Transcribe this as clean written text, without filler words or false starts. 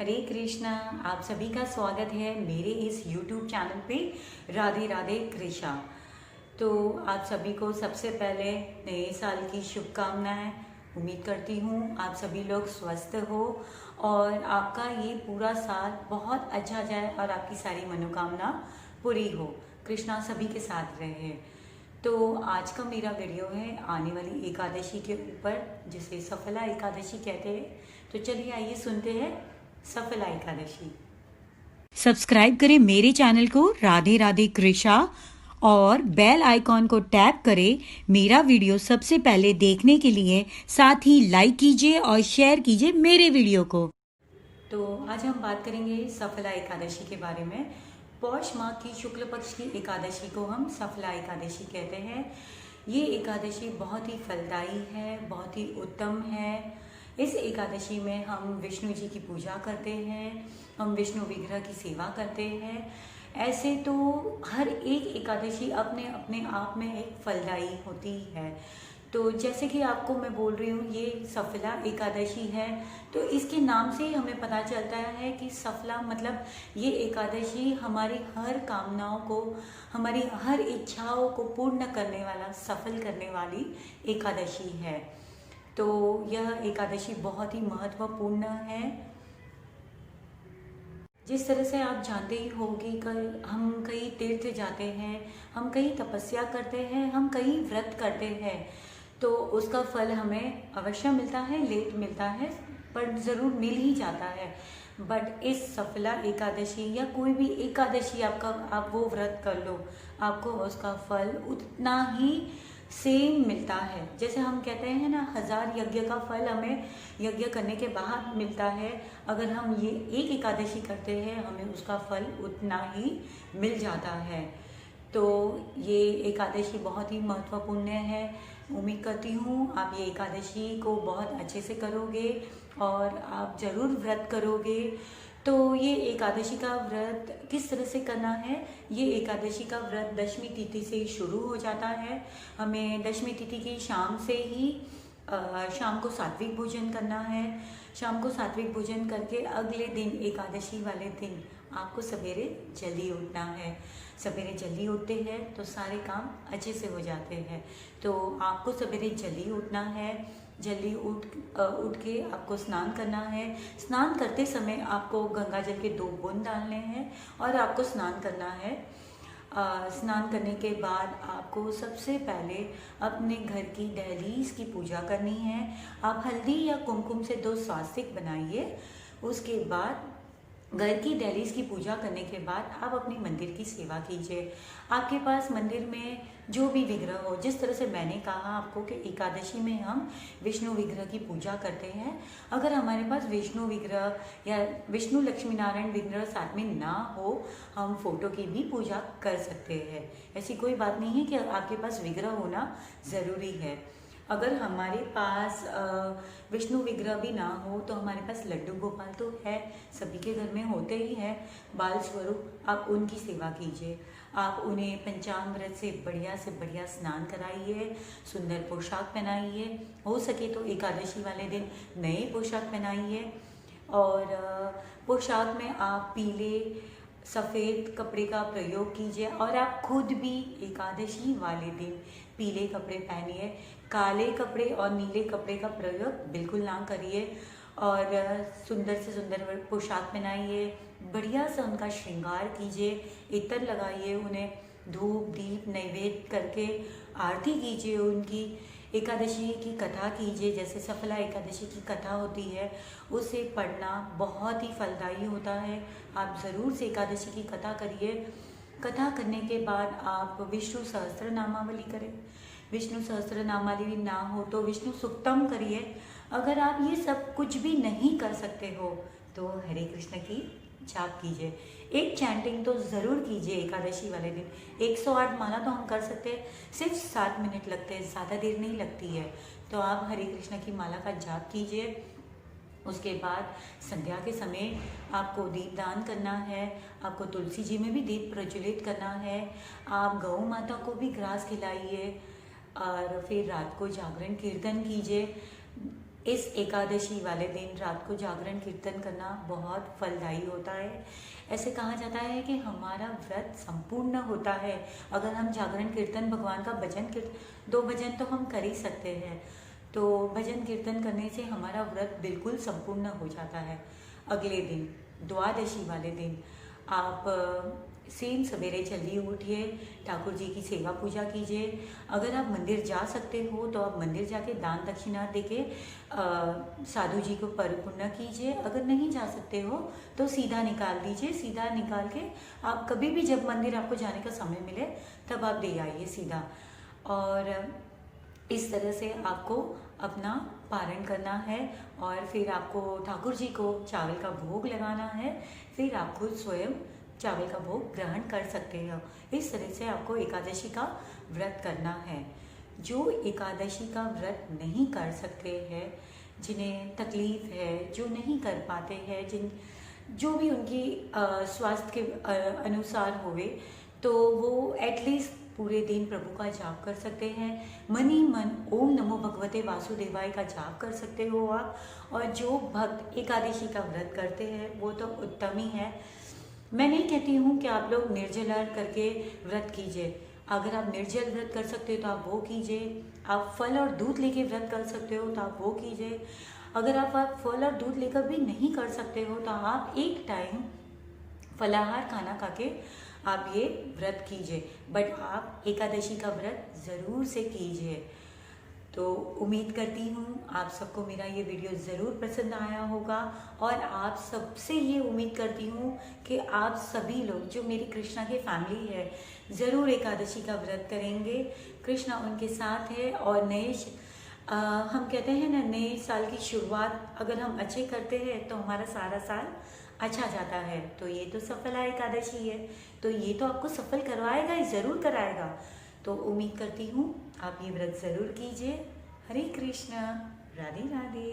हरे कृष्णा। आप सभी का स्वागत है मेरे इस YouTube चैनल पे राधे राधे कृष्णा। तो आप सभी को सबसे पहले नए साल की शुभकामनाएं। उम्मीद करती हूँ आप सभी लोग स्वस्थ हो और आपका ये पूरा साल बहुत अच्छा जाए और आपकी सारी मनोकामना पूरी हो। कृष्णा सभी के साथ रहे। तो आज का मेरा वीडियो है आने वाली एकादशी के ऊपर, जिसे सफला एकादशी कहते हैं। तो चलिए आइए सुनते हैं सफला एकादशी। सब्सक्राइब करें मेरे चैनल को राधे राधे कृष्णा और बेल आइकॉन को टैप करें मेरा वीडियो सबसे पहले देखने के लिए। साथ ही लाइक कीजिए और शेयर कीजिए मेरे वीडियो को। तो आज हम बात करेंगे सफला एकादशी के बारे में। पौष माह की शुक्ल पक्ष की एकादशी को हम सफला एकादशी कहते हैं। ये एकादशी बहुत ही फलदायी है, बहुत ही उत्तम है। इस एकादशी में हम विष्णु जी की पूजा करते हैं, हम विष्णु विग्रह की सेवा करते हैं। ऐसे तो हर एक एकादशी अपने अपने आप में एक फलदायी होती है। तो जैसे कि आपको मैं बोल रही हूँ ये सफला एकादशी है, तो इसके नाम से ही हमें पता चलता है कि सफला मतलब ये एकादशी हमारी हर कामनाओं को, हमारी हर इच्छाओं को पूर्ण करने वाला, सफल करने वाली एकादशी है। तो यह एकादशी बहुत ही महत्वपूर्ण है। जिस तरह से आप जानते ही होंगे कि हम कई तीर्थ जाते हैं, हम कई तपस्या करते हैं, हम कई व्रत करते हैं, तो उसका फल हमें अवश्य मिलता है, लेट मिलता है पर ज़रूर मिल ही जाता है। बट इस सफला एकादशी या कोई भी एकादशी आप वो व्रत कर लो, आपको उसका फल उतना ही सेम मिलता है। जैसे हम कहते हैं ना, 1000 यज्ञ का फल हमें यज्ञ करने के बाद मिलता है। अगर हम ये एक एकादशी करते हैं, हमें उसका फल उतना ही मिल जाता है। तो ये एकादशी बहुत ही महत्वपूर्ण है। उम्मीद करती हूँ आप ये एकादशी को बहुत अच्छे से करोगे और आप ज़रूर व्रत करोगे। तो ये एकादशी का व्रत किस तरह से करना है? ये एकादशी का व्रत दशमी तिथि से ही शुरू हो जाता है। हमें दशमी तिथि की शाम से ही शाम को सात्विक भोजन करना है। शाम को सात्विक भोजन करके अगले दिन, एकादशी वाले दिन, आपको सवेरे जल्दी उठना है। सवेरे जल्दी उठते हैं तो सारे काम अच्छे से हो जाते हैं। तो आपको सवेरे जल्दी उठना है। जल्दी उठ के आपको स्नान करना है। स्नान करते समय आपको गंगा जल के 2 बूंद डालने हैं और आपको स्नान करना है। स्नान करने के बाद आपको सबसे पहले अपने घर की दहलीज की पूजा करनी है। आप हल्दी या कुमकुम से 2 स्वास्तिक बनाइए। उसके बाद घर की दहलीज की पूजा करने के बाद आप अपने मंदिर की सेवा कीजिए। आपके पास मंदिर में जो भी विग्रह हो, जिस तरह से मैंने कहा आपको कि एकादशी में हम विष्णु विग्रह की पूजा करते हैं। अगर हमारे पास विष्णु विग्रह या विष्णु लक्ष्मी नारायण विग्रह साथ में ना हो, हम फोटो की भी पूजा कर सकते हैं। ऐसी कोई बात नहीं है कि आपके पास विग्रह होना ज़रूरी है। अगर हमारे पास विष्णु विग्रह भी ना हो तो हमारे पास लड्डू गोपाल तो है, सभी के घर में होते ही हैं बाल स्वरूप। आप उनकी सेवा कीजिए। आप उन्हें पंचामृत से बढ़िया स्नान कराइए, सुंदर पोशाक पहनाइए। हो सके तो एकादशी वाले दिन नए पोशाक पहनाइए। और पोशाक में आप पीले सफ़ेद कपड़े का प्रयोग कीजिए और आप खुद भी एकादशी वाले दिन पीले कपड़े पहनिए। काले कपड़े और नीले कपड़े का प्रयोग बिल्कुल ना करिए। और सुंदर से सुंदर पोशाक पहनाइए, बढ़िया से उनका श्रृंगार कीजिए, इत्र लगाइए, उन्हें धूप दीप नैवेद्य करके आरती कीजिए उनकी। एकादशी की कथा कीजिए, जैसे सफला एकादशी की कथा होती है, उसे पढ़ना बहुत ही फलदायी होता है। आप ज़रूर से एकादशी की कथा करिए। कथा करने के बाद आप विष्णु सहस्त्र नामावली करें। विष्णु सहस्त्र नामावली ना हो तो विष्णु सुक्तम करिए। अगर आप ये सब कुछ भी नहीं कर सकते हो तो हरे कृष्ण की जाप कीजिए। एक चैंटिंग तो ज़रूर कीजिए एकादशी वाले दिन। 108 माला तो हम कर सकते हैं, सिर्फ 7 मिनट लगते हैं, ज़्यादा देर नहीं लगती है। तो आप हरे कृष्ण की माला का जाप कीजिए। उसके बाद संध्या के समय आपको दीपदान करना है। आपको तुलसी जी में भी दीप प्रज्वलित करना है। आप गौ माता को भी ग्रास खिलाइए और फिर रात को जागरण कीर्तन कीजिए। इस एकादशी वाले दिन रात को जागरण कीर्तन करना बहुत फलदायी होता है। ऐसे कहा जाता है कि हमारा व्रत संपूर्ण होता है अगर हम जागरण कीर्तन भगवान का भजन कीर्तन, 2 भजन तो हम कर ही सकते हैं, तो भजन कीर्तन करने से हमारा व्रत बिल्कुल संपूर्ण हो जाता है। अगले दिन द्वादशी वाले दिन आप सेम सवेरे जल्दी उठिए, ठाकुर जी की सेवा पूजा कीजिए। अगर आप मंदिर जा सकते हो तो आप मंदिर जाके दान दक्षिणा देके साधु जी को परिपूर्ण कीजिए। अगर नहीं जा सकते हो तो सीधा निकाल दीजिए, सीधा निकाल के आप कभी भी जब मंदिर आपको जाने का समय मिले तब आप दे आइए सीधा। और इस तरह से आपको अपना पारण करना है और फिर आपको ठाकुर जी को चावल का भोग लगाना है, फिर आप खुद स्वयं चावल का भोग ग्रहण कर सकते हो। इस तरह से आपको एकादशी का व्रत करना है। जो एकादशी का व्रत नहीं कर सकते हैं, जिन्हें तकलीफ है, जो नहीं कर पाते हैं, जो भी उनकी स्वास्थ्य के अनुसार होवे, तो वो एटलीस्ट पूरे दिन प्रभु का जाप कर सकते हैं। मन ही मन ओम नमो भगवते वासुदेवाय का जाप कर सकते हो आप। और जो भक्त एकादशी का व्रत करते हैं वो तो उत्तम ही है। मैं नहीं कहती हूँ कि आप लोग निर्जला करके व्रत कीजिए। अगर आप निर्जल व्रत कर सकते हो तो आप वो कीजिए। आप फल और दूध लेके व्रत कर सकते हो तो आप वो कीजिए। अगर आप फल और दूध लेकर भी नहीं कर सकते हो तो आप एक टाइम फलाहार खाना खा के आप ये व्रत कीजिए, बट आप एकादशी का व्रत ज़रूर से कीजिए। तो उम्मीद करती हूँ आप सबको मेरा ये वीडियो ज़रूर पसंद आया होगा और आप सबसे ये उम्मीद करती हूँ कि आप सभी लोग जो मेरी कृष्णा की फैमिली है ज़रूर एकादशी का व्रत करेंगे। कृष्णा उनके साथ है और हम कहते हैं ना, नए साल की शुरुआत अगर हम अच्छे करते हैं तो हमारा सारा साल अच्छा जाता है। तो ये तो सफला एकादशी है, तो ये तो आपको सफल करवाएगा ही, ज़रूर कराएगा। तो उम्मीद करती हूँ आप ये व्रत ज़रूर कीजिए। हरे कृष्णा, राधे राधे।